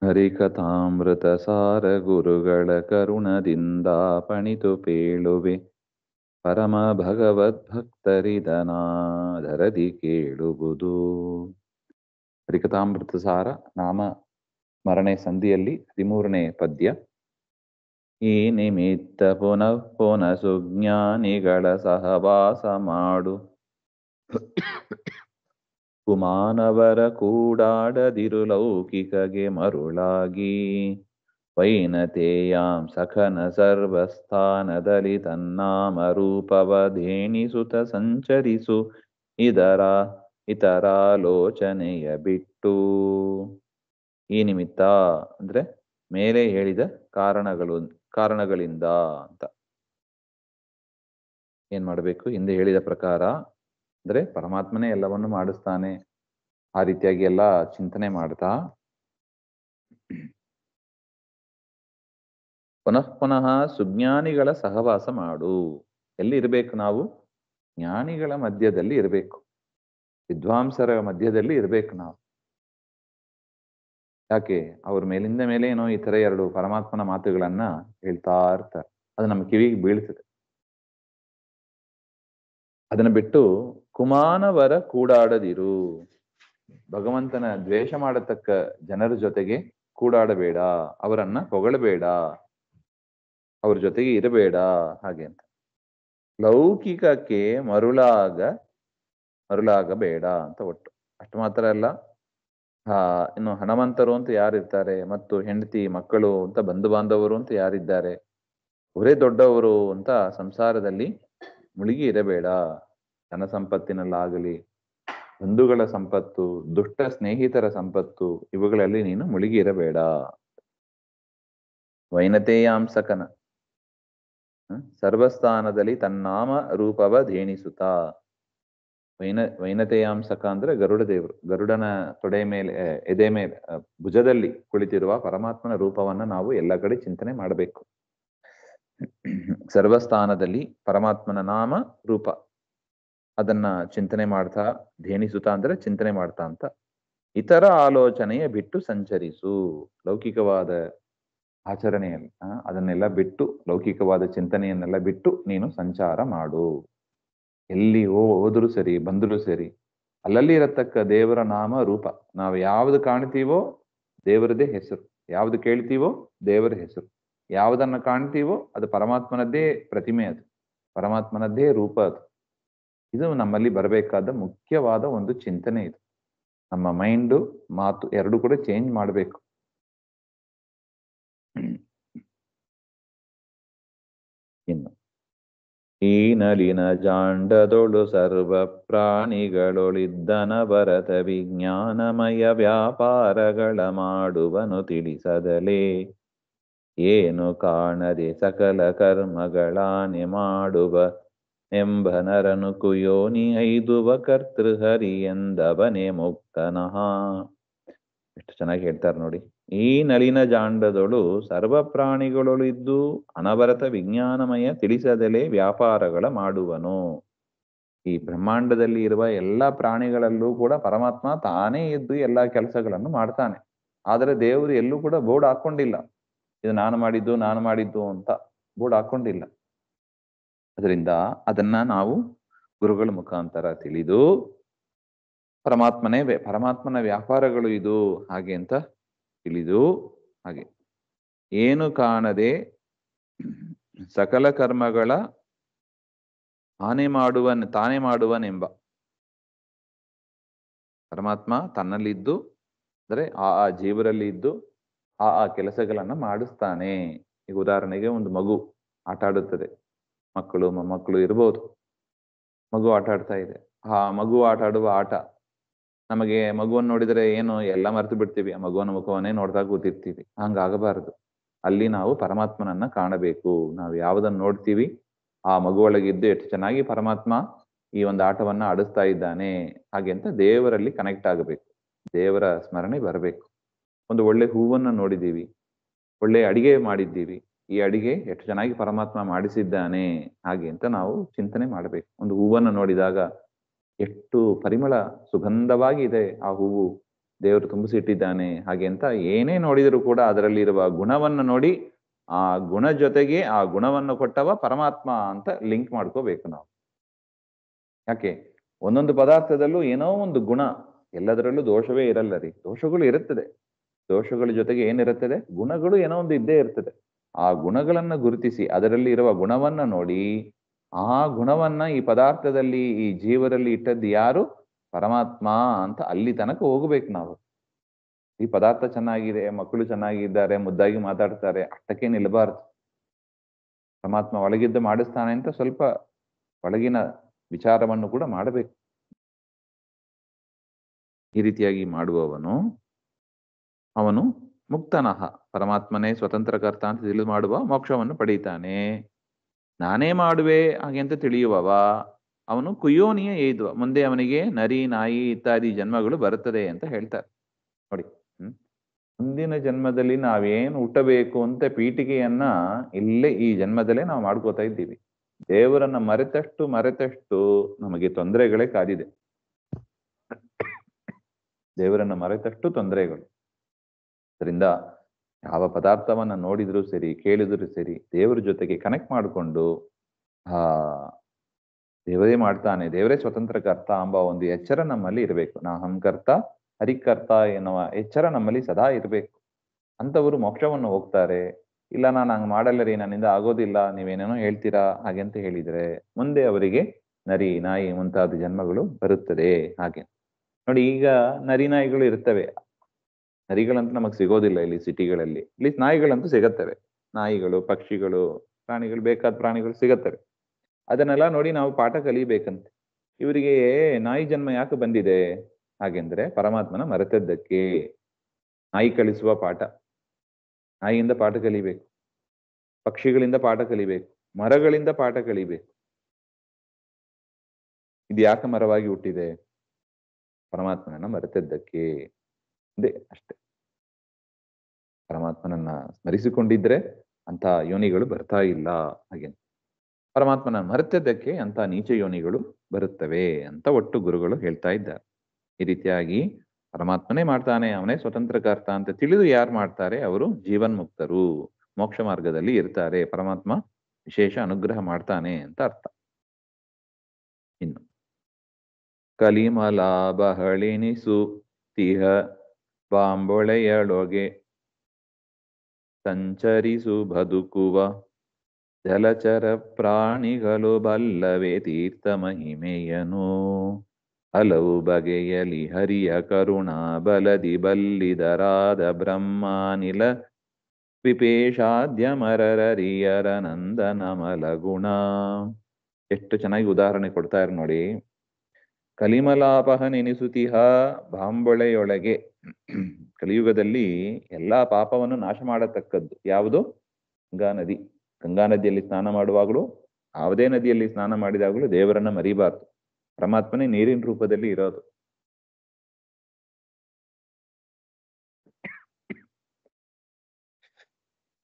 ಹರಿಕಥಾಮೃತ ಸಾರ ಗುರುಗಳ ಕರುಣದಿಂದ ಪಣಿತು ಪೇಳುವೆ ಪರಮ ಭಗವದ್ಭಕ್ತರಿದನಾದರದಿ ಕೇಳುವುದು. ಹರಿಕಥಾಮೃತ ಸಾರ ನಾಮ ಸ್ಮರಣೆ ಸಂಧಿಯಲ್ಲಿ 13ನೇ ಪದ್ಯ. ಈ ನಿಮಿತ್ತ ಪುನಃ ಪುನಃ ಸುಜ್ಞಾನಿಗಳ ಸಹವಾಸ ಮಾಡು, ಕುಮಾನವರ ಕೂಡಾಡದಿರು ಲೌಕಿಕಗೆ ಮರುಳಾಗಿ. ವೈನತೇಯಾಂ ಸಖನ ಸರ್ವಸ್ಥಾನದಲ್ಲಿ ತನ್ನಾಮ ರೂಪವಧೇಣಿಸುತ ಸಂಚರಿಸು, ಇತರಾಲೋಚನೆಯ ಬಿಟ್ಟು. ಈ ನಿಮಿತ್ತ ಅಂದ್ರೆ ಮೇಲೆ ಹೇಳಿದ ಕಾರಣಗಳಿಂದ ಅಂತ ಏನ್ ಮಾಡಬೇಕು? ಹಿಂದೆ ಹೇಳಿದ ಪ್ರಕಾರ ಅಂದ್ರೆ ಪರಮಾತ್ಮನೇ ಎಲ್ಲವನ್ನು ಮಾಡಿಸ್ತಾನೆ, ಆ ರೀತಿಯಾಗಿ ಎಲ್ಲ ಚಿಂತನೆ ಮಾಡ್ತಾ ಪುನಃ ಪುನಃ ಸುಜ್ಞಾನಿಗಳ ಸಹವಾಸ ಮಾಡು. ಎಲ್ಲಿ ಇರಬೇಕು ನಾವು? ಜ್ಞಾನಿಗಳ ಮಧ್ಯದಲ್ಲಿ ಇರಬೇಕು, ವಿದ್ವಾಂಸರ ಮಧ್ಯದಲ್ಲಿ ಇರಬೇಕು ನಾವು. ಯಾಕೆ? ಅವ್ರ ಮೇಲಿಂದ ಮೇಲೆ ಏನೋ ಈ ತರ 2 ಪರಮಾತ್ಮನ ಮಾತುಗಳನ್ನ ಹೇಳ್ತಾ ಇರ್ತಾರೆ, ಅದು ನಮ್ಮ ಕಿವಿಗೆ ಬೀಳ್ತದೆ. ಅದನ್ನ ಬಿಟ್ಟು ಕುಮಾನವರ ಕೂಡಾಡದಿರು, ಭಗವಂತನ ದ್ವೇಷ ಮಾಡತಕ್ಕ ಜನರ ಜೊತೆಗೆ ಕೂಡಾಡಬೇಡ, ಅವರನ್ನ ಹೊಗಳಬೇಡ, ಅವ್ರ ಜೊತೆಗೆ ಇರಬೇಡ, ಹಾಗೆ ಅಂತ. ಲೌಕಿಕಕ್ಕೆ ಮರುಳಾಗಬೇಡ ಅಂತ ಒಟ್ಟು. ಅಷ್ಟು ಮಾತ್ರ ಅಲ್ಲ, ಇನ್ನು ಹಣವಂತರು ಅಂತ ಯಾರಿರ್ತಾರೆ, ಮತ್ತು ಹೆಂಡತಿ ಮಕ್ಕಳು ಅಂತ ಬಂಧು ಬಾಂಧವರು ಅಂತ ಯಾರಿದ್ದಾರೆ, ಅವರೇ ದೊಡ್ಡವರು ಅಂತ ಸಂಸಾರದಲ್ಲಿ ಮುಳುಗಿ ಇರಬೇಡ. ಧನ ಸಂಪತ್ತಿನಲ್ಲಾಗಲಿ, ಬಂಧುಗಳ ಸಂಪತ್ತು, ದುಷ್ಟ ಸ್ನೇಹಿತರ ಸಂಪತ್ತು, ಇವುಗಳಲ್ಲಿ ನೀನು ಮುಳುಗಿ ಇರಬೇಡ. ವೈನತೇಯಾಂಸಕನ ಸರ್ವಸ್ಥಾನದಲ್ಲಿ ತನ್ನಾಮ ರೂಪವ ಧೇಣಿಸುತ್ತ. ವೈನತೇಯಾಂಸಕ ಅಂದ್ರೆ ಗರುಡ ದೇವರು, ಗರುಡನ ತೊಡೆ ಮೇಲೆ, ಎದೆ ಮೇಲೆ, ಭುಜದಲ್ಲಿ ಕುಳಿತಿರುವ ಪರಮಾತ್ಮನ ರೂಪವನ್ನ ನಾವು ಎಲ್ಲ ಕಡೆ ಚಿಂತನೆ ಮಾಡಬೇಕು. ಸರ್ವಸ್ಥಾನದಲ್ಲಿ ಪರಮಾತ್ಮನ ನಾಮ ರೂಪ ಅದನ್ನ ಚಿಂತನೆ ಮಾಡ್ತಾ, ಧೇಣಿಸುತ್ತಾ ಅಂದ್ರೆ ಚಿಂತನೆ ಮಾಡ್ತಾ ಅಂತ. ಇತರ ಆಲೋಚನೆಯ ಬಿಟ್ಟು ಸಂಚರಿಸು, ಲೌಕಿಕವಾದ ಆಚರಣೆಯಲ್ಲಿ ಅದನ್ನೆಲ್ಲ ಬಿಟ್ಟು, ಲೌಕಿಕವಾದ ಚಿಂತನೆಯನ್ನೆಲ್ಲ ಬಿಟ್ಟು ನೀನು ಸಂಚಾರ ಮಾಡು. ಎಲ್ಲಿ ಹೋದರೂ ಸರಿ, ಬಂದರೂ ಸರಿ, ಅಲ್ಲಲ್ಲಿ ಇರತಕ್ಕ ದೇವರ ನಾಮ ರೂಪ, ನಾವು ಯಾವ್ದು ಕಾಣ್ತೀವೋ ದೇವರದೇ ಹೆಸರು, ಯಾವ್ದು ಕೇಳ್ತೀವೋ ದೇವರ ಹೆಸರು, ಯಾವುದನ್ನ ಕಾಣ್ತೀವೋ ಅದು ಪರಮಾತ್ಮನದ್ದೇ ಪ್ರತಿಮೆ, ಅದು ಪರಮಾತ್ಮನದ್ದೇ ರೂಪ. ಅದು ಇದು ನಮ್ಮಲ್ಲಿ ಬರಬೇಕಾದ ಮುಖ್ಯವಾದ ಒಂದು ಚಿಂತನೆ. ಇದು ನಮ್ಮ ಮೈಂಡು ಮಾತು ಎರಡು ಕೂಡ ಚೇಂಜ್ ಮಾಡಬೇಕು. ಇನ್ನು ಈ ನಲಿನ ಜಾಂಡದೊಳು ಸರ್ವ ಪ್ರಾಣಿಗಳೊಳಿದ್ದನ ಭರತ ವಿಜ್ಞಾನಮಯ ವ್ಯಾಪಾರಗಳ ಮಾಡುವನು ತಿಳಿಸದಲೇ, ಏನು ಕಾಣದೆ ಸಕಲ ಕರ್ಮಗಳಾನೆ ಮಾಡುವ ಎಂಬ ನರನು ಕುಯೋನಿ ಐದುವ ಕರ್ತೃಹರಿ ಎಂದವನೇ ಮುಕ್ತನಃ. ಎಷ್ಟು ಚೆನ್ನಾಗಿ ಹೇಳ್ತಾರೆ ನೋಡಿ. ಈ ನಲಿನ ಜಾಂಡದೊಳು ಸರ್ವ ಪ್ರಾಣಿಗಳೊಳು ಇದ್ದು ಅನವರತ ವಿಜ್ಞಾನಮಯ ತಿಳಿಸದಲೇ ವ್ಯಾಪಾರಗಳ ಮಾಡುವನು. ಈ ಬ್ರಹ್ಮಾಂಡದಲ್ಲಿ ಇರುವ ಎಲ್ಲ ಪ್ರಾಣಿಗಳಲ್ಲೂ ಕೂಡ ಪರಮಾತ್ಮ ತಾನೇ ಇದ್ದು ಎಲ್ಲ ಕೆಲಸಗಳನ್ನು ಮಾಡ್ತಾನೆ. ಆದರೆ ದೇವರು ಎಲ್ಲೂ ಕೂಡ ಬೋರ್ಡ್ ಹಾಕೊಂಡಿಲ್ಲ, ಇದು ನಾನು ಮಾಡಿದ್ದು ಅಂತ ಬೋರ್ಡ್ ಹಾಕೊಂಡಿಲ್ಲ. ಅದರಿಂದ ಅದನ್ನ ನಾವು ಗುರುಗಳ ಮುಖಾಂತರ ತಿಳಿದು ಪರಮಾತ್ಮನ ವ್ಯಾಪಾರಗಳು ಇದು ಹಾಗೆ ಅಂತ ತಿಳಿದು, ಹಾಗೆ ಏನು ಕಾಣದೆ ಸಕಲ ಕರ್ಮಗಳ ತಾನೇ ಮಾಡುವನೆಂಬ ಪರಮಾತ್ಮ ತನ್ನಲ್ಲಿದ್ದು, ಅಂದ್ರೆ ಆ ಜೀವರಲ್ಲಿ ಇದ್ದು ಆ ಕೆಲಸಗಳನ್ನ ಮಾಡಿಸ್ತಾನೆ. ಈಗ ಉದಾಹರಣೆಗೆ ಒಂದು ಮಗು ಆಟ ಆಡುತ್ತದೆ, ಮಕ್ಕಳು ಮೊಮ್ಮಕ್ಕಳು ಇರ್ಬೋದು, ಮಗು ಆಟ ಆಡ್ತಾ ಇದೆ. ಆ ಮಗು ಆಟ ಆಡುವ ಆಟ, ನಮಗೆ ಮಗುವನ್ನು ನೋಡಿದರೆ ಏನು ಎಲ್ಲ ಮರೆತು ಬಿಡ್ತೀವಿ, ಆ ಮಗುವನ ಮುಖವನ್ನೇ ನೋಡ್ತಾ ಕೂತಿರ್ತೀವಿ. ಹಂಗಾಗಬಾರದು. ಅಲ್ಲಿ ನಾವು ಪರಮಾತ್ಮನನ್ನ ಕಾಣಬೇಕು. ನಾವು ಯಾವುದನ್ನು ನೋಡ್ತೀವಿ ಆ ಮಗುವೊಳಗಿದ್ದು ಎಷ್ಟು ಚೆನ್ನಾಗಿ ಪರಮಾತ್ಮ ಈ ಒಂದು ಆಟವನ್ನ ಆಡಿಸ್ತಾ ಇದ್ದಾನೆ ಹಾಗೆ ಅಂತ ದೇವರಲ್ಲಿ ಕನೆಕ್ಟ್ ಆಗಬೇಕು, ದೇವರ ಸ್ಮರಣೆ ಬರಬೇಕು. ಒಂದು ಒಳ್ಳೆ ಹೂವನ್ನು ನೋಡಿದ್ದೀವಿ, ಒಳ್ಳೆ ಅಡಿಗೆ ಮಾಡಿದ್ದೀವಿ, ಈ ಅಡಿಗೆ ಎಷ್ಟು ಚೆನ್ನಾಗಿ ಪರಮಾತ್ಮ ಮಾಡಿಸಿದ್ದಾನೆ ಹಾಗೆ ಅಂತ ನಾವು ಚಿಂತನೆ ಮಾಡಬೇಕು. ಒಂದು ಹೂವನ್ನು ನೋಡಿದಾಗ ಎಷ್ಟು ಪರಿಮಳ ಸುಗಂಧವಾಗಿ ಇದೆ ಆ ಹೂವು, ದೇವರು ತುಂಬಿಸಿಟ್ಟಿದ್ದಾನೆ ಹಾಗೆ ಅಂತ ಏನೇ ನೋಡಿದರೂ ಕೂಡ ಅದರಲ್ಲಿರುವ ಗುಣವನ್ನು ನೋಡಿ ಆ ಗುಣ ಜೊತೆಗೆ ಆ ಗುಣವನ್ನು ಕೊಟ್ಟವ ಪರಮಾತ್ಮ ಅಂತ ಲಿಂಕ್ ಮಾಡ್ಕೋಬೇಕು ನಾವು. ಯಾಕೆ ಒಂದೊಂದು ಪದಾರ್ಥದಲ್ಲೂ ಏನೋ ಒಂದು ಗುಣ, ಎಲ್ಲದರಲ್ಲೂ ದೋಷವೇ ಇರಲ್ಲ ರೀ, ದೋಷಗಳು ಇರುತ್ತದೆ. ದೋಷಗಳ ಜೊತೆಗೆ ಏನಿರುತ್ತದೆ, ಗುಣಗಳು ಏನೋ ಒಂದು ಇದ್ದೇ ಇರ್ತದೆ. ಆ ಗುಣಗಳನ್ನ ಗುರುತಿಸಿ ಅದರಲ್ಲಿ ಇರುವ ಗುಣವನ್ನ ನೋಡಿ ಆ ಗುಣವನ್ನ ಈ ಪದಾರ್ಥದಲ್ಲಿ ಈ ಜೀವರಲ್ಲಿ ಇಟ್ಟದ್ದು ಯಾರು, ಪರಮಾತ್ಮ ಅಂತ ಅಲ್ಲಿ ತನಕ ಹೋಗ್ಬೇಕು ನಾವು. ಈ ಪದಾರ್ಥ ಚೆನ್ನಾಗಿದೆ, ಮಕ್ಕಳು ಚೆನ್ನಾಗಿದ್ದಾರೆ, ಮುದ್ದಾಗಿ ಮಾತಾಡ್ತಾರೆ, ಅಷ್ಟಕ್ಕೆ ನಿಲ್ಲಬಾರ್ದು. ಪರಮಾತ್ಮ ಒಳಗಿದ್ದು ಮಾಡಿಸ್ತಾನೆ ಅಂತ ಸ್ವಲ್ಪ ಒಳಗಿನ ವಿಚಾರವನ್ನು ಕೂಡ ಮಾಡಬೇಕು. ಈ ರೀತಿಯಾಗಿ ಮಾಡುವವನು ಅವನು ಮುಕ್ತನಃ, ಪರಮಾತ್ಮನೇ ಸ್ವತಂತ್ರಕರ್ತ ಅಂತ ತಿಳಿದು ಮಾಡುವ ಮೋಕ್ಷವನ್ನು ಪಡೀತಾನೆ. ನಾನೇ ಮಾಡುವೆ ಹಾಗೆ ಅಂತ ತಿಳಿಯುವವ ಅವನು ಕುಯೋನಿಯ ಏದುವ, ಮುಂದೆ ಅವನಿಗೆ ನರಿ ನಾಯಿ ಇತ್ಯಾದಿ ಜನ್ಮಗಳು ಬರುತ್ತದೆ ಅಂತ ಹೇಳ್ತಾರೆ ನೋಡಿ. ಮುಂದಿನ ಜನ್ಮದಲ್ಲಿ ನಾವೇನು ಹುಟ್ಟಬೇಕು ಅಂತ ಪೀಠಿಕೆಯನ್ನ ಇಲ್ಲೇ ಈ ಜನ್ಮದಲ್ಲೇ ನಾವು ಮಾಡ್ಕೋತಾ ಇದ್ದೀವಿ. ದೇವರನ್ನ ಮರೆತಷ್ಟು ನಮಗೆ ತೊಂದರೆಗಳೇ ಕಾದಿದೆ. ದೇವರನ್ನ ಮರೆತಷ್ಟು ತೊಂದರೆಗಳು. ಅದರಿಂದ ಯಾವ ಪದಾರ್ಥವನ್ನ ನೋಡಿದ್ರು ಸರಿ, ಕೇಳಿದ್ರು ಸರಿ, ದೇವರ ಜೊತೆಗೆ ಕನೆಕ್ಟ್ ಮಾಡಿಕೊಂಡು ದೇವರೇ ಮಾಡ್ತಾನೆ, ದೇವರೇ ಸ್ವತಂತ್ರ ಕರ್ತ ಎಂಬ ಒಂದು ಎಚ್ಚರ ನಮ್ಮಲ್ಲಿ ಇರಬೇಕು. ಹಂಕರ್ತ ಹರಿಕರ್ತ ಎನ್ನುವ ಎಚ್ಚರ ನಮ್ಮಲ್ಲಿ ಸದಾ ಇರಬೇಕು. ಅಂಥವರು ಮೋಕ್ಷವನ್ನು ಹೋಗ್ತಾರೆ. ಇಲ್ಲ ನಾನು ಹಂಗೆ ಮಾಡಲ್ಲ ರೀ, ನನ್ನಿಂದ ಆಗೋದಿಲ್ಲ, ನೀವೇನೇನೋ ಹೇಳ್ತೀರಾ ಹಾಗೆ ಅಂತ ಹೇಳಿದ್ರೆ ಮುಂದೆ ಅವರಿಗೆ ನರಿ ನಾಯಿ ಮುಂತಾದ ಜನ್ಮಗಳು ಬರುತ್ತದೆ. ಹಾಗೆ ನೋಡಿ, ಈಗ ನರಿ ನಾಯಿಗಳು ಇರ್ತವೆ, ನರಿಗಳಂತೂ ನಮಗೆ ಸಿಗೋದಿಲ್ಲ ಇಲ್ಲಿ ಸಿಟಿಗಳಲ್ಲಿ. ಇಲ್ಲಿ ನಾಯಿಗಳಂತೂ ಸಿಗತ್ತವೆ, ನಾಯಿಗಳು ಪಕ್ಷಿಗಳು ಪ್ರಾಣಿಗಳು ಬೇಕಾದ ಪ್ರಾಣಿಗಳು ಸಿಗತ್ತವೆ. ಅದನ್ನೆಲ್ಲ ನೋಡಿ ನಾವು ಪಾಠ ಕಲಿಬೇಕಂತೆ. ಇವರಿಗೆ ನಾಯಿ ಜನ್ಮ ಯಾಕೆ ಬಂದಿದೆ ಹಾಗೆಂದ್ರೆ ಪರಮಾತ್ಮನ ಮರೆತದ್ದಕ್ಕೆ. ನಾಯಿ ಕಲಿಸುವ ಪಾಠ, ನಾಯಿಯಿಂದ ಪಾಠ ಕಲಿಬೇಕು, ಪಕ್ಷಿಗಳಿಂದ ಪಾಠ ಕಲಿಬೇಕು, ಮರಗಳಿಂದ ಪಾಠ ಕಲಿಬೇಕು. ಇದು ಯಾಕೆ ಮರವಾಗಿ ಹುಟ್ಟಿದೆ, ಪರಮಾತ್ಮನನ್ನ ಮರೆತದ್ದಕ್ಕೆ. ಅದೇ ಅಷ್ಟೆ. ಪರಮಾತ್ಮನನ್ನ ಸ್ಮರಿಸಿಕೊಂಡಿದ್ರೆ ಅಂತ ಯೋನಿಗಳು ಬರ್ತಾ ಇಲ್ಲ. ಹಾಗೆ ಪರಮಾತ್ಮನ ಮರೆತದ್ದಕ್ಕೆ ಅಂತ ನೀಚ ಯೋನಿಗಳು ಬರುತ್ತವೆ ಅಂತ ಒಟ್ಟು ಗುರುಗಳು ಹೇಳ್ತಾ ಇದ್ದಾರೆ. ಈ ರೀತಿಯಾಗಿ ಪರಮಾತ್ಮನೇ ಮಾಡ್ತಾನೆ, ಅವನೇ ಸ್ವತಂತ್ರಕರ್ತ ಅಂತ ತಿಳಿದು ಯಾರು ಮಾಡ್ತಾರೆ ಅವರು ಜೀವನ್ಮುಕ್ತರು, ಮೋಕ್ಷ ಮಾರ್ಗದಲ್ಲಿ ಇರ್ತಾರೆ. ಪರಮಾತ್ಮ ವಿಶೇಷ ಅನುಗ್ರಹ ಮಾಡ್ತಾನೆ ಅಂತ ಅರ್ಥ. ಇನ್ನು ಕಲಿಮಲ ಬಹಳಿನಿಸು ತಿಹ ಬಾಂಬೊಳೆಯೊಳಗೆ ಸಂಚರಿಸು ಬದುಕುವ ಜಲಚರ ಪ್ರಾಣಿಗಳು ಬಲ್ಲವೇ ತೀರ್ಥ ಮಹಿಮೆಯನು. ಹಲವು ಬಗೆಯಲಿ ಹರಿಯ ಕರುಣಾ ಬಲದಿ ಬಲ್ಲಿದರಾದ ಬ್ರಹ್ಮಾನಿಲ ವಿಪೇಶಾದ್ಯ ಮರರಿಯರ ನಂದನ ಮಲಗುಣ. ಎಷ್ಟು ಚೆನ್ನಾಗಿ ಉದಾಹರಣೆ ಕೊಡ್ತಾರೆ ನೋಡಿ. ಕಲಿಮಲಾಪಹ ನೆನೆಸುತಿಹ ಬಾಂಬೊಳೆಯೊಳಗೆ. ಕಲಿಯುಗದಲ್ಲಿ ಎಲ್ಲಾ ಪಾಪವನ್ನು ನಾಶ ಮಾಡತಕ್ಕದ್ದು ಯಾವುದು, ಗಂಗಾ ನದಿ. ಗಂಗಾ ನದಿಯಲ್ಲಿ ಸ್ನಾನ ಮಾಡುವಾಗಲೂ, ಯಾವುದೇ ನದಿಯಲ್ಲಿ ಸ್ನಾನ ಮಾಡಿದಾಗಲೂ ದೇವರನ್ನ ಮರಿಬಾರ್ದು. ಪರಮಾತ್ಮನೇ ನೀರಿನ ರೂಪದಲ್ಲಿ ಇರೋದು.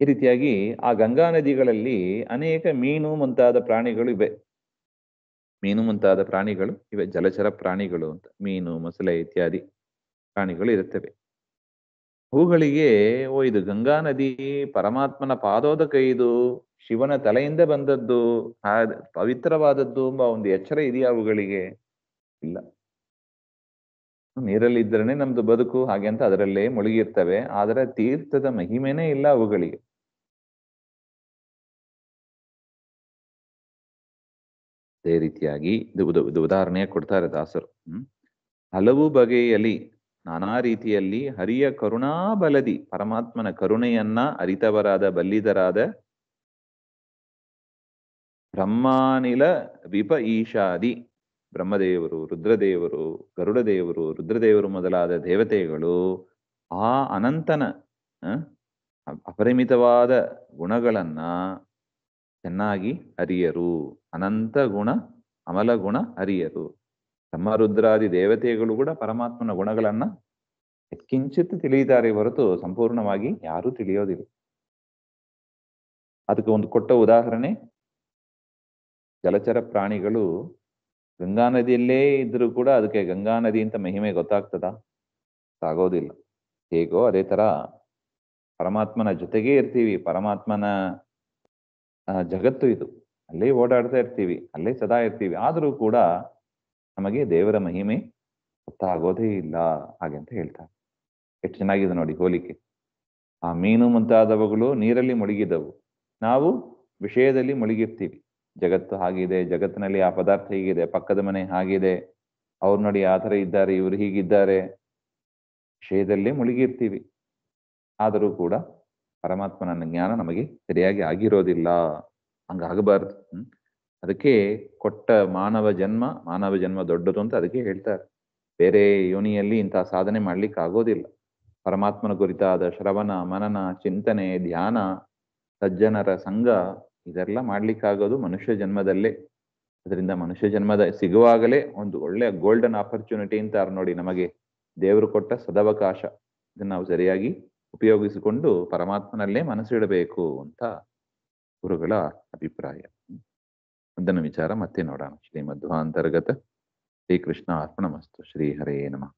ಈ ರೀತಿಯಾಗಿ ಆ ಗಂಗಾ ನದಿಗಳಲ್ಲಿ ಅನೇಕ ಮೀನು ಮುಂತಾದ ಪ್ರಾಣಿಗಳು ಇವೆ. ಮೀನು ಮುಂತಾದ ಪ್ರಾಣಿಗಳು ಇವೆ, ಜಲಚರ ಪ್ರಾಣಿಗಳು ಅಂತ. ಮೀನು, ಮೊಸಳೆ ಇತ್ಯಾದಿ ಪ್ರಾಣಿಗಳು ಇರುತ್ತವೆ. ಅವುಗಳಿಗೆ ಇದು ಗಂಗಾ ನದಿ ಪರಮಾತ್ಮನ ಪಾದೋದಕ, ಇದು ಶಿವನ ತಲೆಯಿಂದ ಬಂದದ್ದು, ಪವಿತ್ರವಾದದ್ದು ಎಂಬ ಒಂದು ಎಚ್ಚರ ಇದೆಯಾ ಅವುಗಳಿಗೆ? ಇಲ್ಲ. ನೀರಲ್ಲಿ ಇದ್ರೇನೆ ನಮ್ದು ಬದುಕು ಹಾಗೆ ಅಂತ ಅದರಲ್ಲೇ ಮುಳುಗಿರ್ತವೆ. ಆದರೆ ತೀರ್ಥದ ಮಹಿಮೆನೇ ಇಲ್ಲ ಅವುಗಳಿಗೆ. ಅದೇ ರೀತಿಯಾಗಿ ಇದು ಉದಾಹರಣೆಯ ಕೊಡ್ತಾರೆ ದಾಸರು. ಹಲವು ಬಗೆಯಲ್ಲಿ, ನಾನಾ ರೀತಿಯಲ್ಲಿ ಹರಿಯ ಕರುಣಾ ಬಲದಿ, ಪರಮಾತ್ಮನ ಕರುಣೆಯನ್ನ ಅರಿತವರಾದ ಬಲ್ಲಿದರಾದ ಬ್ರಹ್ಮಾನಿಲ ವಿಪ ಈಶಾದಿ, ಬ್ರಹ್ಮದೇವರು, ರುದ್ರದೇವರು, ಗರುಡದೇವರು, ರುದ್ರದೇವರು ಮೊದಲಾದ ದೇವತೆಗಳು ಆ ಅನಂತನ ಅಪರಿಮಿತವಾದ ಗುಣಗಳನ್ನ ಚೆನ್ನಾಗಿ ಅರಿಯರು. ಅನಂತ ಗುಣ ಅಮಲ ಗುಣ ಅರಿಯರು. ಬ್ರಹ್ಮರುದ್ರಾದಿ ದೇವತೆಗಳು ಕೂಡ ಪರಮಾತ್ಮನ ಗುಣಗಳನ್ನ ಕಿಂಚಿತ್ ತಿಳಿಯುತ್ತಾರೆ ಹೊರತು ಸಂಪೂರ್ಣವಾಗಿ ಯಾರೂ ತಿಳಿಯೋದಿಲ್ಲ. ಅದಕ್ಕೆ ಒಂದು ಕೊಟ್ಟ ಉದಾಹರಣೆ, ಜಲಚರ ಪ್ರಾಣಿಗಳು ಗಂಗಾ ನದಿಯಲ್ಲೇ ಇದ್ರೂ ಕೂಡ ಅದಕ್ಕೆ ಗಂಗಾ ನದಿ ಅಂತ ಮಹಿಮೆ ಗೊತ್ತಾಗ್ತದ? ಆಗೋದಿಲ್ಲ. ಹೇಗೋ ಅದೇ ತರ ಪರಮಾತ್ಮನ ಜೊತೆಗೇ ಇರ್ತೀವಿ. ಪರಮಾತ್ಮನ ಜಗತ್ತು ಇದು. ಅಲ್ಲೇ ಓಡಾಡ್ತಾ ಇರ್ತೀವಿ, ಅಲ್ಲೇ ಸದಾ ಇರ್ತೀವಿ. ಆದರೂ ಕೂಡ ನಮಗೆ ದೇವರ ಮಹಿಮೆ ಗೊತ್ತಾಗೋದೇ ಇಲ್ಲ ಹಾಗೆ ಅಂತ ಹೇಳ್ತಾರೆ. ಎಷ್ಟು ಚೆನ್ನಾಗಿದೆ ನೋಡಿ ಹೋಲಿಕೆ. ಆ ಮೀನು ಮುಂತಾದವುಗಳು ನೀರಲ್ಲಿ ಮುಳುಗಿದವು, ನಾವು ವಿಷಯದಲ್ಲಿ ಮುಳುಗಿರ್ತೀವಿ. ಜಗತ್ತು ಹಾಗಿದೆ, ಜಗತ್ತಿನಲ್ಲಿ ಆ ಪದಾರ್ಥ ಹೀಗಿದೆ, ಪಕ್ಕದ ಮನೆ ಹಾಗಿದೆ, ಅವ್ರು ನೋಡಿ ಆ ಥರ ಇದ್ದಾರೆ, ಇವರು ಹೀಗಿದ್ದಾರೆ, ವಿಷಯದಲ್ಲೇ ಮುಳುಗಿರ್ತೀವಿ. ಆದರೂ ಕೂಡ ಪರಮಾತ್ಮನ ಜ್ಞಾನ ನಮಗೆ ಸರಿಯಾಗಿ ಆಗಿರೋದಿಲ್ಲ. ಹಂಗಾಗಬಾರ್ದು. ಅದಕ್ಕೆ ಕೊಟ್ಟ ಮಾನವ ಜನ್ಮ ದೊಡ್ಡದು ಅಂತ ಅದಕ್ಕೆ ಹೇಳ್ತಾರೆ. ಬೇರೆ ಯೋನಿಯಲ್ಲಿ ಇಂತಹ ಸಾಧನೆ ಮಾಡ್ಲಿಕ್ಕೆ ಆಗೋದಿಲ್ಲ. ಪರಮಾತ್ಮನ ಕುರಿತಾದ ಶ್ರವಣ, ಮನನ, ಚಿಂತನೆ, ಧ್ಯಾನ, ಸಜ್ಜನರ ಸಂಘ ಇದೆಲ್ಲ ಮಾಡ್ಲಿಕ್ಕಾಗೋದು ಮನುಷ್ಯ ಜನ್ಮದಲ್ಲೇ. ಅದರಿಂದ ಮನುಷ್ಯ ಜನ್ಮದ ಸಿಗುವಾಗಲೇ ಒಂದು ಒಳ್ಳೆಯ ಗೋಲ್ಡನ್ ಆಪರ್ಚುನಿಟಿ ಅಂತಾರೆ ನೋಡಿ, ನಮಗೆ ದೇವರು ಕೊಟ್ಟ ಸದವಕಾಶ. ಇದನ್ನು ನಾವು ಸರಿಯಾಗಿ ಉಪಯೋಗಿಸಿಕೊಂಡು ಪರಮಾತ್ಮನಲ್ಲೇ ಮನಸ್ಸಿಡಬೇಕು ಅಂತ ಗುರುಗಳ ಅಭಿಪ್ರಾಯ. ಅದನ್ನು ವಿಚಾರ ಮತ್ತೆ ನೋಡೋಣ. ಶ್ರೀಮಧ್ವಾಂತರ್ಗತ ಶ್ರೀಕೃಷ್ಣ ಅರ್ಪಣಮಸ್ತು. ಶ್ರೀ ಹರೇ ನಮಃ.